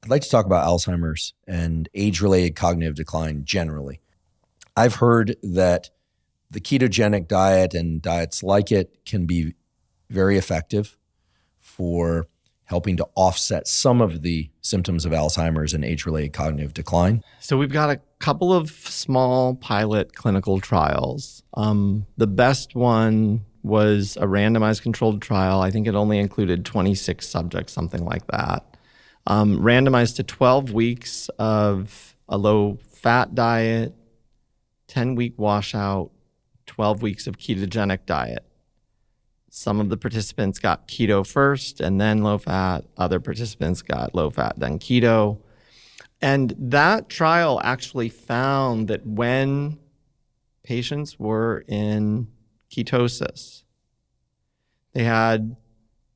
I'd like to talk about Alzheimer's and age-related cognitive decline generally. I've heard that the ketogenic diet and diets like it can be very effective for helping to offset some of the symptoms of Alzheimer's and age-related cognitive decline. So we've got a couple of small pilot clinical trials. The best one was a randomized controlled trial. I think it only included 26 subjects, something like that. Randomized to 12 weeks of a low-fat diet, 10-week washout, 12 weeks of ketogenic diet. Some of the participants got keto first and then low-fat. Other participants got low-fat, then keto. And that trial actually found that when patients were in ketosis, they had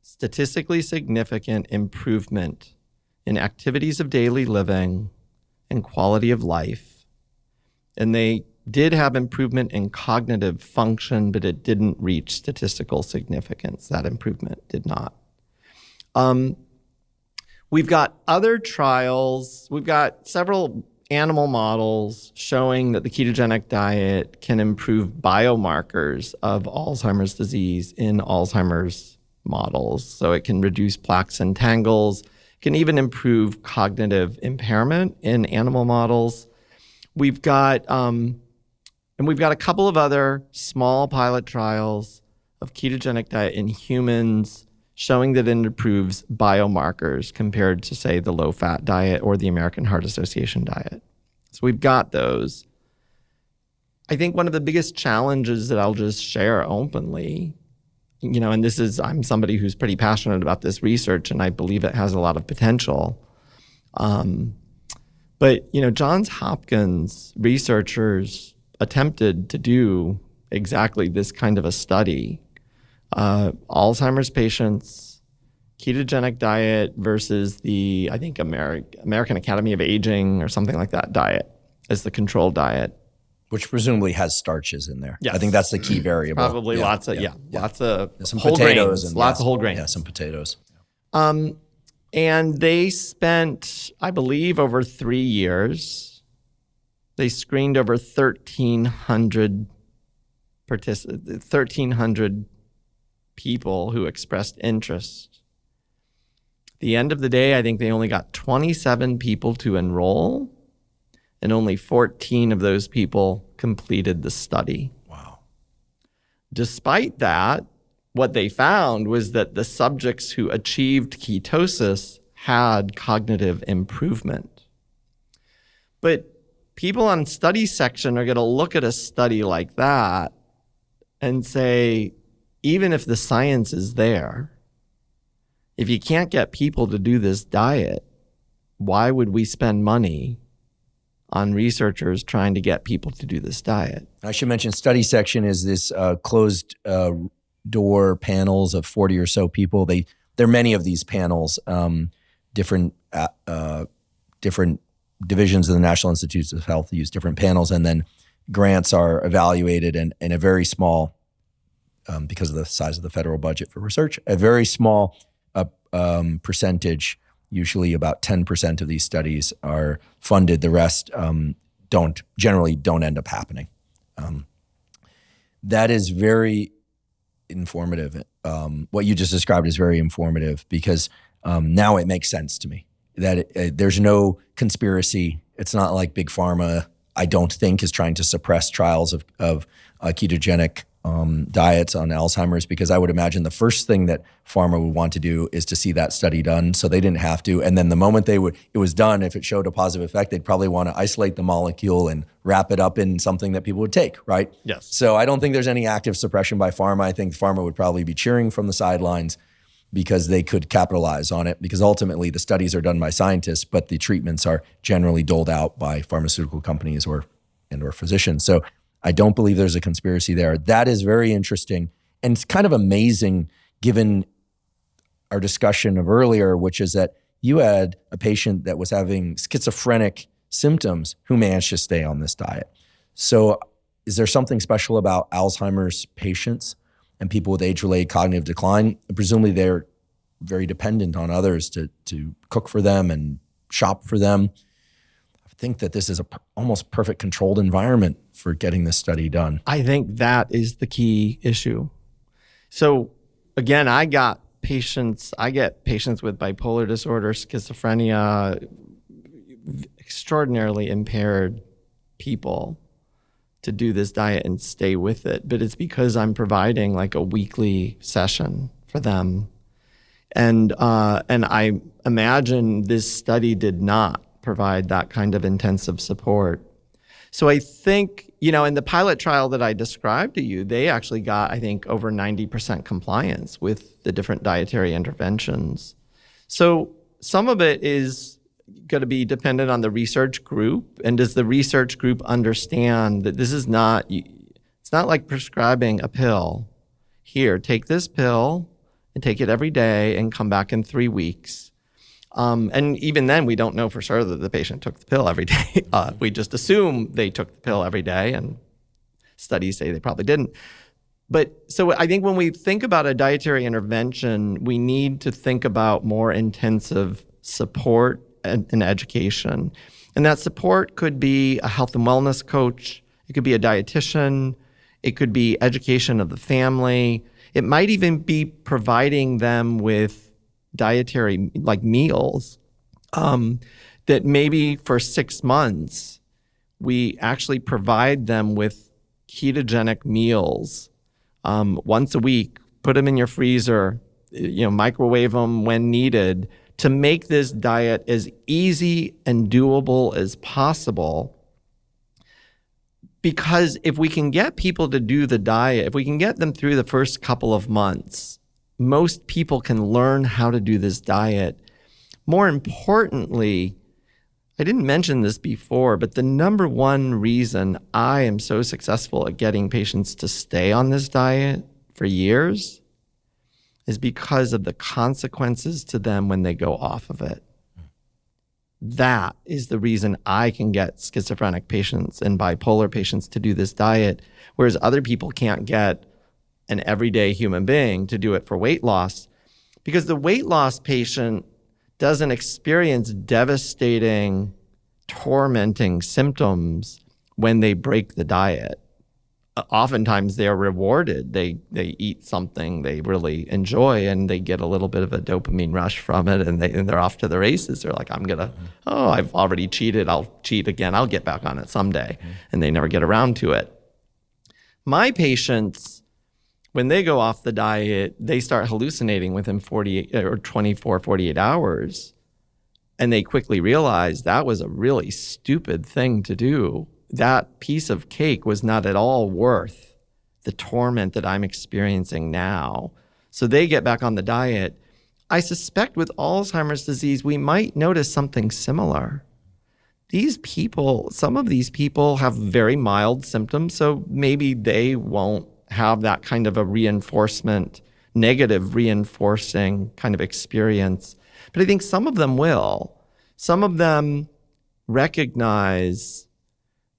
statistically significant improvement in activities of daily living and quality of life. And they did have improvement in cognitive function, but it didn't reach statistical significance. That improvement did not. We've got other trials. We've got several animal models showing that the ketogenic diet can improve biomarkers of Alzheimer's disease in Alzheimer's models. So it can reduce plaques and tangles, can even improve cognitive impairment in animal models. We've got a couple of other small pilot trials of ketogenic diet in humans showing that it improves biomarkers compared to, say, the low-fat diet or the American Heart Association diet. So we've got those. I think one of the biggest challenges that I'll just share openly, and I'm somebody who's pretty passionate about this research, and I believe it has a lot of potential. But Johns Hopkins researchers attempted to do exactly this kind of a study. Alzheimer's patients, ketogenic diet versus the, I think, American Academy of Aging or something like that diet as the control diet. Which presumably has starches in there. Yes. I think that's the key variable. Probably lots of some whole potatoes grains, and lots of whole grains. Yeah, some potatoes. And they spent, I believe, over 3 years. They screened over 1,300 people who expressed interest. At the end of the day, I think they only got 27 people to enroll, and only 14 of those people completed the study. Wow. Despite that, what they found was that the subjects who achieved ketosis had cognitive improvement. But people on study section are going to look at a study like that and say, even if the science is there, if you can't get people to do this diet, why would we spend money on researchers trying to get people to do this diet? I should mention study section is this closed door panels of 40 or so people. There are many of these panels, different divisions of the National Institutes of Health use different panels, and then grants are evaluated and a very small, because of the size of the federal budget for research, a very small percentage, usually about 10% of these studies are funded. The rest generally don't end up happening. That is very informative. What you just described is very informative because now it makes sense to me that there's no conspiracy. It's not like Big Pharma, I don't think, is trying to suppress trials of ketogenic diets on Alzheimer's, because I would imagine the first thing that pharma would want to do is to see that study done so they didn't have to. And then the moment it was done, if it showed a positive effect, they'd probably want to isolate the molecule and wrap it up in something that people would take, right? Yes. So I don't think there's any active suppression by pharma. I think pharma would probably be cheering from the sidelines because they could capitalize on it, because ultimately the studies are done by scientists, but the treatments are generally doled out by pharmaceutical companies or physicians. So I don't believe there's a conspiracy there. That is very interesting. And it's kind of amazing given our discussion of earlier, which is that you had a patient that was having schizophrenic symptoms who managed to stay on this diet. So is there something special about Alzheimer's patients and people with age-related cognitive decline? Presumably they're very dependent on others to cook for them and shop for them. I think that this is a almost perfect controlled environment for getting this study done. I think that is the key issue. So again, I get patients with bipolar disorder, schizophrenia, extraordinarily impaired people to do this diet and stay with it. But it's because I'm providing like a weekly session for them. And I imagine this study did not provide that kind of intensive support. So I think, in the pilot trial that I described to you, they actually got, I think, over 90% compliance with the different dietary interventions. So some of it is going to be dependent on the research group. And does the research group understand that this is it's not like prescribing a pill. Here, take this pill and take it every day and come back in 3 weeks. And even then, we don't know for sure that the patient took the pill every day. We just assume they took the pill every day, and studies say they probably didn't. But so I think when we think about a dietary intervention, we need to think about more intensive support and education. And that support could be a health and wellness coach. It could be a dietitian. It could be education of the family. It might even be providing them with dietary meals that maybe for 6 months we actually provide them with ketogenic meals once a week. Put them in your freezer, microwave them when needed to make this diet as easy and doable as possible. Because if we can get people to do the diet, if we can get them through the first couple of months, most people can learn how to do this diet. More importantly, I didn't mention this before, but the number one reason I am so successful at getting patients to stay on this diet for years is because of the consequences to them when they go off of it. That is the reason I can get schizophrenic patients and bipolar patients to do this diet, whereas other people can't get an everyday human being to do it for weight loss, because the weight loss patient doesn't experience devastating, tormenting symptoms when they break the diet. Oftentimes they're rewarded. They eat something they really enjoy and they get a little bit of a dopamine rush from it, and they're off to the races. They're like, I've already cheated. I'll cheat again. I'll get back on it someday. And they never get around to it. My patients, when they go off the diet, they start hallucinating within 48 hours. And they quickly realize that was a really stupid thing to do. That piece of cake was not at all worth the torment that I'm experiencing now. So they get back on the diet. I suspect with Alzheimer's disease, we might notice something similar. Some of these people have very mild symptoms, so maybe they won't have that kind of a negative reinforcing kind of experience. But I think some of them will. Some of them recognize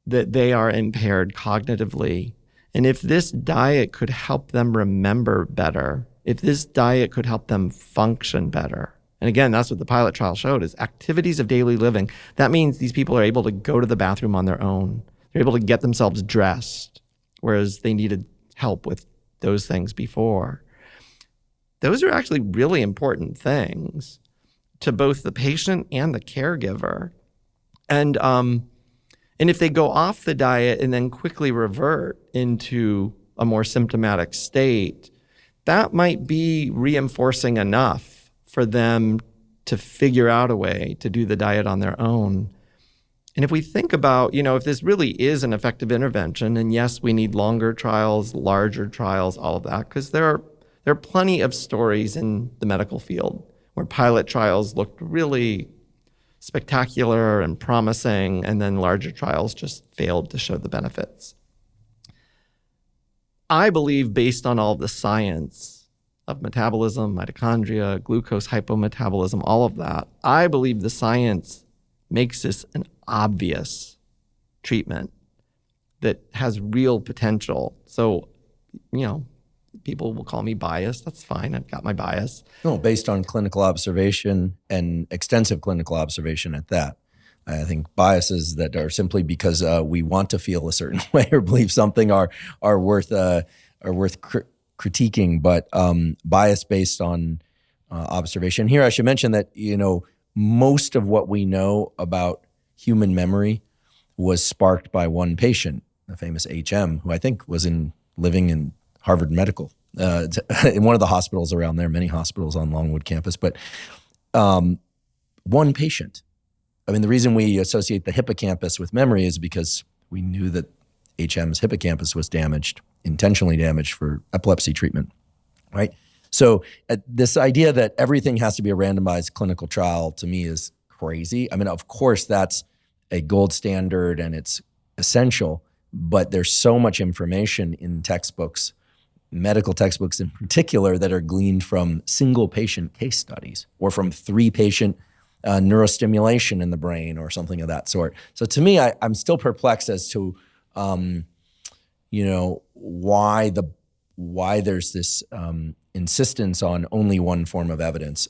that they are impaired cognitively. And if this diet could help them remember better, if this diet could help them function better, and again, that's what the pilot trial showed, is activities of daily living. That means these people are able to go to the bathroom on their own. They're able to get themselves dressed, whereas they needed help with those things before. Those are actually really important things to both the patient and the caregiver. And if they go off the diet and then quickly revert into a more symptomatic state, that might be reinforcing enough for them to figure out a way to do the diet on their own. And if we think about, if this really is an effective intervention, and yes, we need longer trials, larger trials, all of that, because there are plenty of stories in the medical field where pilot trials looked really spectacular and promising, and then larger trials just failed to show the benefits. I believe, based on all of the science of metabolism, mitochondria, glucose hypometabolism, all of that, I believe the science makes this an obvious treatment that has real potential. So, People will call me biased. That's fine. I've got my bias. No, based on clinical observation and extensive clinical observation at that. I think biases that are simply because we want to feel a certain way or believe something are worth critiquing, but bias based on observation. Here, I should mention that most of what we know about human memory was sparked by one patient, the famous HM, who I think was living in Harvard Medical, in one of the hospitals around there, many hospitals on Longwood campus, but one patient. I mean, the reason we associate the hippocampus with memory is because we knew that HM's hippocampus was damaged, intentionally damaged for epilepsy treatment, right? So this idea that everything has to be a randomized clinical trial to me is crazy. I mean, of course, that's a gold standard and it's essential, but there's so much information in textbooks, medical textbooks in particular, that are gleaned from single patient case studies or from 3-patient neurostimulation in the brain or something of that sort. So to me, I'm still perplexed as to, why there's this insistence on only one form of evidence.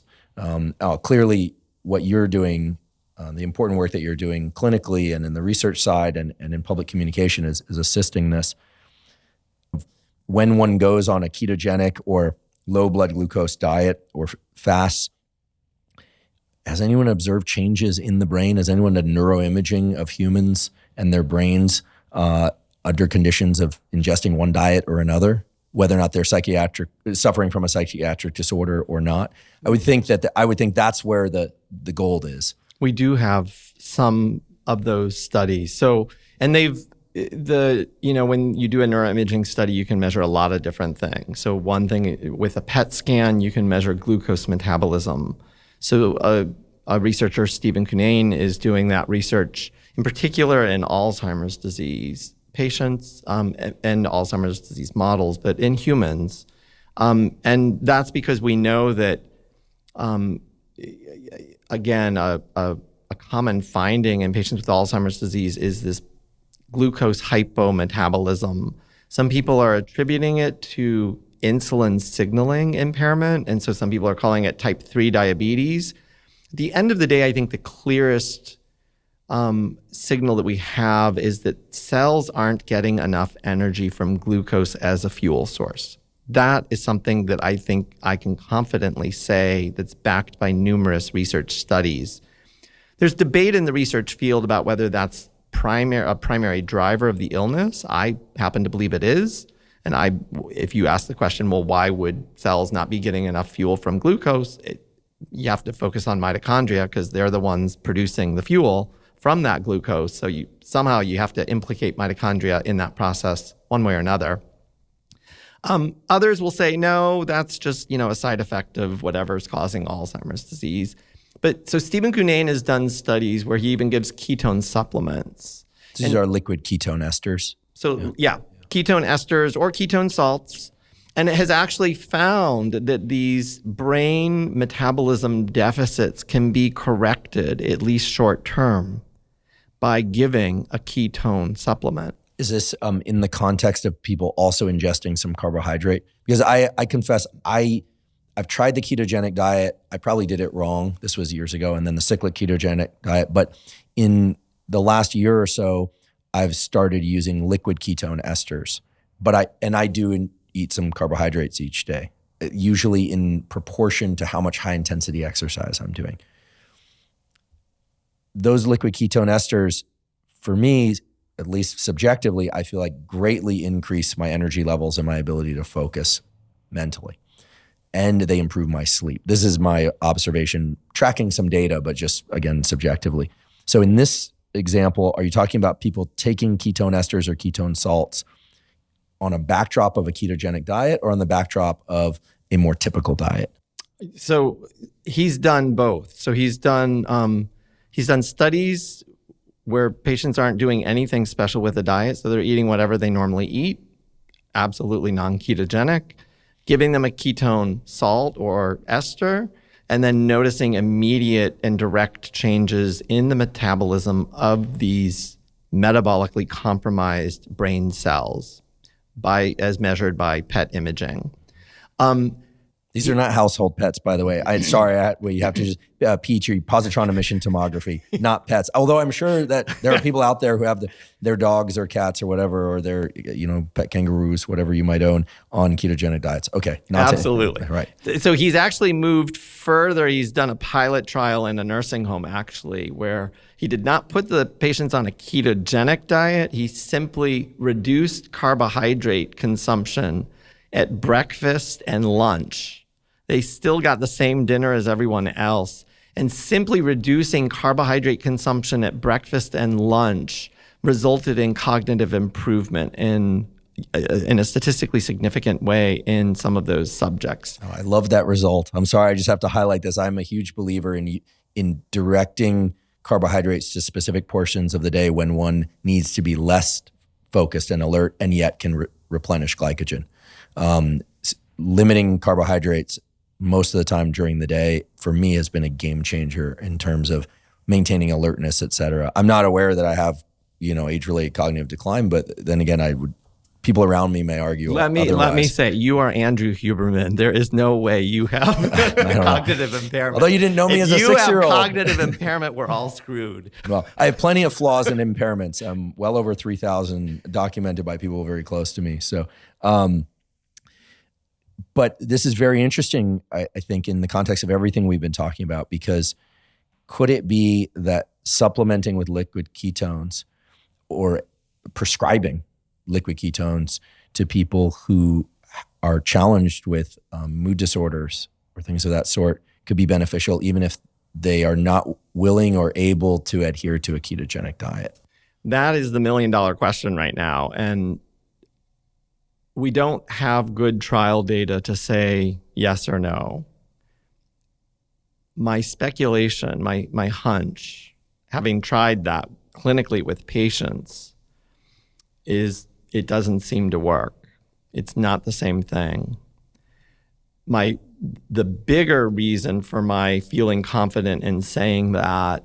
Clearly, what you're doing, the important work that you're doing clinically and in the research side and in public communication is assisting this. When one goes on a ketogenic or low blood glucose diet or fasts, has anyone observed changes in the brain? Has anyone done neuroimaging of humans and their brains under conditions of ingesting one diet or another, whether or not they're suffering from a psychiatric disorder or not? I would think that's where the gold is. We do have some of those studies. So, and when you do a neuroimaging study, you can measure a lot of different things. So one thing with a PET scan, you can measure glucose metabolism. So a researcher, Stephen Cunnane, is doing that research, in particular in Alzheimer's disease patients and Alzheimer's disease models, but in humans. And that's because we know that, again, a common finding in patients with Alzheimer's disease is this glucose hypometabolism. Some people are attributing it to insulin signaling impairment, and so some people are calling it type 3 diabetes. At the end of the day, I think the clearest signal that we have is that cells aren't getting enough energy from glucose as a fuel source. That is something that I think I can confidently say that's backed by numerous research studies. There's debate in the research field about whether that's a primary driver of the illness. I happen to believe it is. And if you ask the question, well, why would cells not be getting enough fuel from glucose? You have to focus on mitochondria because they're the ones producing the fuel from that glucose. So somehow you have to implicate mitochondria in that process one way or another. Others will say, no, that's just a side effect of whatever's causing Alzheimer's disease. But so Stephen Cunnane has done studies where he even gives ketone supplements. These are liquid ketone esters. So yeah, ketone esters or ketone salts. And it has actually found that these brain metabolism deficits can be corrected, at least short term, by giving a ketone supplement. Is this in the context of people also ingesting some carbohydrate? Because I confess, I've tried the ketogenic diet. I probably did it wrong. This was years ago. And then the cyclic ketogenic diet. But in the last year or so, I've started using liquid ketone esters. But I do eat some carbohydrates each day, usually in proportion to how much high intensity exercise I'm doing. Those liquid ketone esters, for me, at least subjectively, I feel like greatly increase my energy levels and my ability to focus mentally. And they improve my sleep. This is my observation, tracking some data, but just, again, subjectively. So in this example, are you talking about people taking ketone esters or ketone salts on a backdrop of a ketogenic diet or on the backdrop of a more typical diet? So he's done both. So he's done studies where patients aren't doing anything special with the diet. So they're eating whatever they normally eat, absolutely non-ketogenic, giving them a ketone salt or ester, and then noticing immediate and direct changes in the metabolism of these metabolically compromised brain cells. as measured by PET imaging. These are not household pets, by the way. You have to just Petri positron emission tomography, not pets. Although I'm sure that there are people out there who have their dogs or cats or whatever, or their pet kangaroos, whatever you might own, on ketogenic diets. Okay, absolutely right. So he's actually moved further. He's done a pilot trial in a nursing home, actually, where he did not put the patients on a ketogenic diet. He simply reduced carbohydrate consumption at breakfast and lunch. They still got the same dinner as everyone else. And simply reducing carbohydrate consumption at breakfast and lunch resulted in cognitive improvement in a statistically significant way in some of those subjects. Oh, I love that result. I'm sorry, I just have to highlight this. I'm a huge believer in directing carbohydrates to specific portions of the day when one needs to be less focused and alert and yet can replenish glycogen. Limiting carbohydrates most of the time during the day, for me, has been a game changer in terms of maintaining alertness, et cetera. I'm not aware that I have, age-related cognitive decline, but then again, people around me may argue otherwise. Let me say, you are Andrew Huberman. There is no way you have cognitive impairment. Although you didn't know me as a 6-year-old. If you have cognitive impairment, we're all screwed. Well, I have plenty of flaws and impairments. I'm well over 3,000 documented by people very close to me. So, but this is very interesting, I think, in the context of everything we've been talking about, because could it be that supplementing with liquid ketones or prescribing liquid ketones to people who are challenged with mood disorders or things of that sort could be beneficial, even if they are not willing or able to adhere to a ketogenic diet? That is the million-dollar question right now. And we don't have good trial data to say yes or no. My speculation, my hunch, having tried that clinically with patients, is it doesn't seem to work. It's not the same thing. The bigger reason for my feeling confident in saying that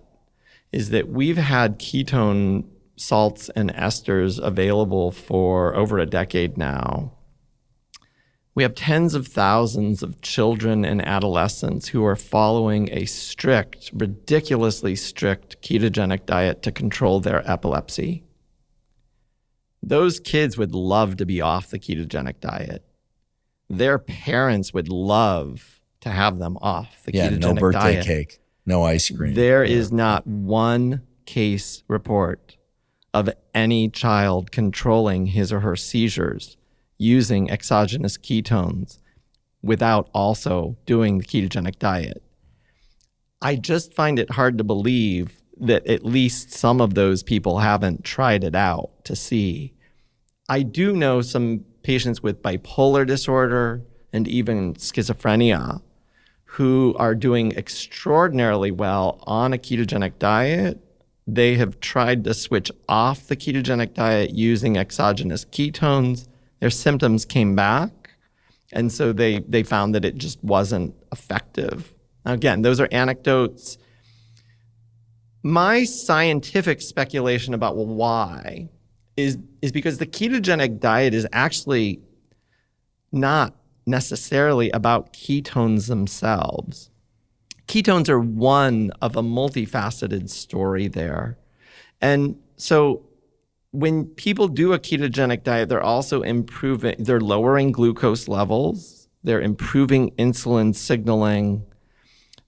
is that we've had ketone salts and esters available for over a decade now. We have tens of thousands of children and adolescents who are following a strict, ridiculously strict ketogenic diet to control their epilepsy. Those kids would love to be off the ketogenic diet. Their parents would love to have them off the ketogenic diet. No birthday cake, no ice cream. There is not one case report of any child controlling his or her seizures using exogenous ketones without also doing the ketogenic diet. I just find it hard to believe that at least some of those people haven't tried it out to see. I do know some patients with bipolar disorder and even schizophrenia who are doing extraordinarily well on a ketogenic diet. They have tried to switch off the ketogenic diet using exogenous ketones. Their symptoms came back, and so they found that it just wasn't effective. Now, again, those are anecdotes. My scientific speculation about why is because the ketogenic diet is actually not necessarily about ketones themselves. Ketones are one of a multifaceted story there. And so when people do a ketogenic diet, they're also they're lowering glucose levels, they're improving insulin signaling,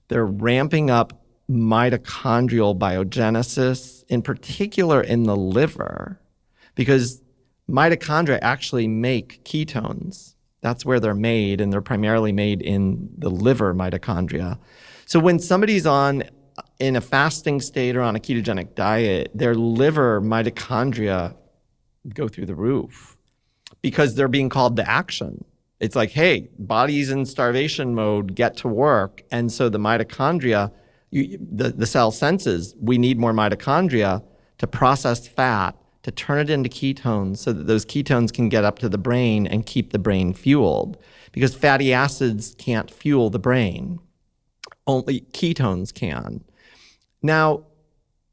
they're ramping up mitochondrial biogenesis, in particular in the liver, because mitochondria actually make ketones. That's where they're made, and they're primarily made in the liver mitochondria. So when somebody's in a fasting state or on a ketogenic diet, their liver mitochondria go through the roof because they're being called to action. It's like, hey, body's in starvation mode, get to work. And so the mitochondria, the cell senses, we need more mitochondria to process fat, to turn it into ketones so that those ketones can get up to the brain and keep the brain fueled. Because fatty acids can't fuel the brain. Only ketones can. Now,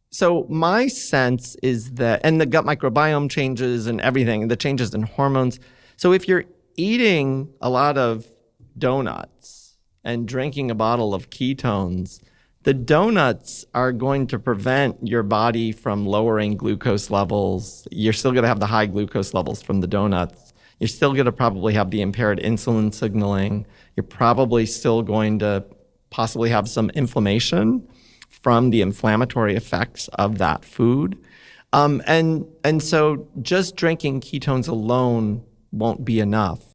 so my sense is that, and the gut microbiome changes and everything, the changes in hormones. So if you're eating a lot of donuts and drinking a bottle of ketones, the donuts are going to prevent your body from lowering glucose levels. You're still going to have the high glucose levels from the donuts. You're still going to probably have the impaired insulin signaling. You're probably still going to possibly have some inflammation from the inflammatory effects of that food. And so just drinking ketones alone won't be enough.